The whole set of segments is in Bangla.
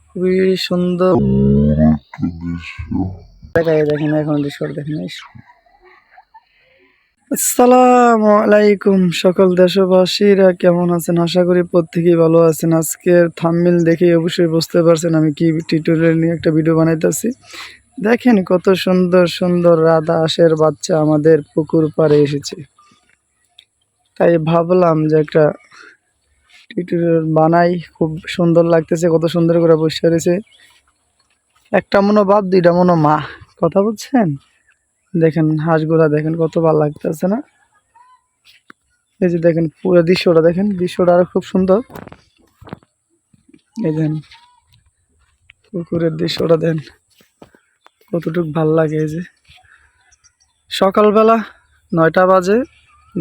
খুবই সুন্দর দেখায়। দেখেন এখন দৃশ্যটা দেখেন। আসসালামু আলাইকুম সকল দেশবাসীরা, কেমন আছেন? আশা করি প্রত্যেকেই ভালো আছেন। আজকের থাম্বনেল দেখে অবশ্যই বুঝতে পারছেন আমি কি টিউটোরিয়াল নিয়ে একটা ভিডিও বানাইতেছি। দেখেন কত সুন্দর সুন্দর রাধা হাঁসের বাচ্চা আমাদের পুকুর পাড়ে এসেছে, তাই ভাবলাম যে একটা টিউটোরিয়াল বানাই। খুব সুন্দর লাগতেছে, কত সুন্দর করে বসে রয়েছে। একটা মনো বাপ দুইটা মনো মা, কথা বুঝছেন? দেখেন হাঁসগুলা দেখেন কত ভালো লাগতেছে না? এই যে দেখেন পুরো দৃশ্যটা দেখেন, দৃশ্যটা আরো খুব সুন্দর। এই দেখেন পুকুরের দৃশ্যটা দেন কতটুকু ভাল লাগে। এই যে সকালবেলা 9টা বাজে,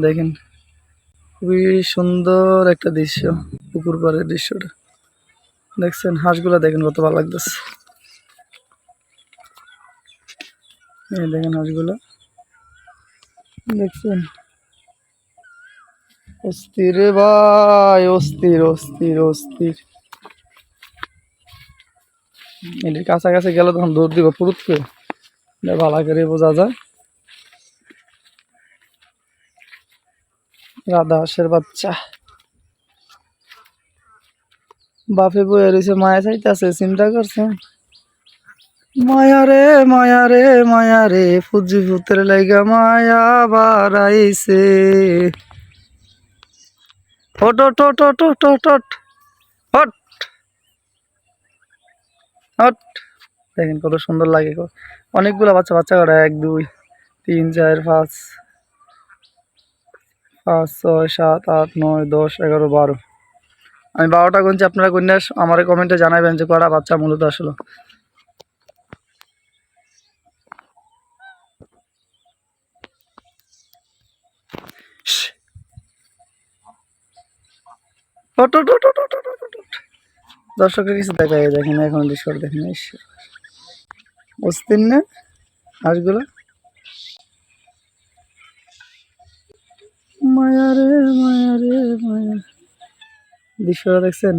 দেখেন খুবই সুন্দর একটা দৃশ্য। পুকুর পাড়ের দৃশ্যটা দেখছেন, হাঁসগুলা দেখেন কত ভালো লাগতেছে। এই দেখেন হাঁসগুলা দেখছেন, অস্থির রে ভাই, অস্থির অস্থির অস্থির। এটির কাছাকাছি গেলে তখন দৌড় দিব পুরুত করে, ভালো করে বোঝা যায়। রাধা হাঁসের বাচ্চা বাপে বয়ে রয়েছে, মায়া চাইতেছে, চিন্তা করছেন? মায়া রে মায়া রে মায়া রে, ফুজি ফুতের লাইগা মায়া বাড়াইছে। Hot hot hot hot hot hot hot hot hot. দেখেন কত সুন্দর লাগে। অনেকগুলো বাচ্চা বাচ্চা করে, 1 2 3 4 5 5 6 7 8 9 10 11 12। আমি 12টা গুনছি, আপনারা গুনে আমার কমেন্টে জানাবেন যে কটা বাচ্চা মূলত আসলো। দর্শকের কিছু দেখায়, দেখেন এখন দৃশ্য দেখেন, অস্থির না হাঁসগুলো? মায়া রে মায়া রে মায়া, দৃশ্যটা দেখছেন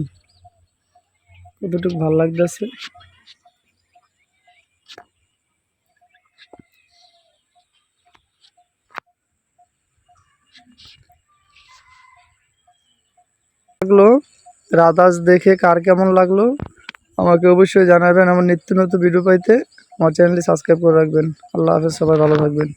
কতটুকু ভালো লাগতেছে। লাগলো রাধাস দেখে কার কেমন লাগলো আমাকে অবশ্যই জানাবেন। আমার নিত্য নতুন ভিডিও পাইতে আমার চ্যানেলটি সাবস্ক্রাইব করে রাখবেন। আল্লাহ হাফেজ, সবাই ভালো থাকবেন।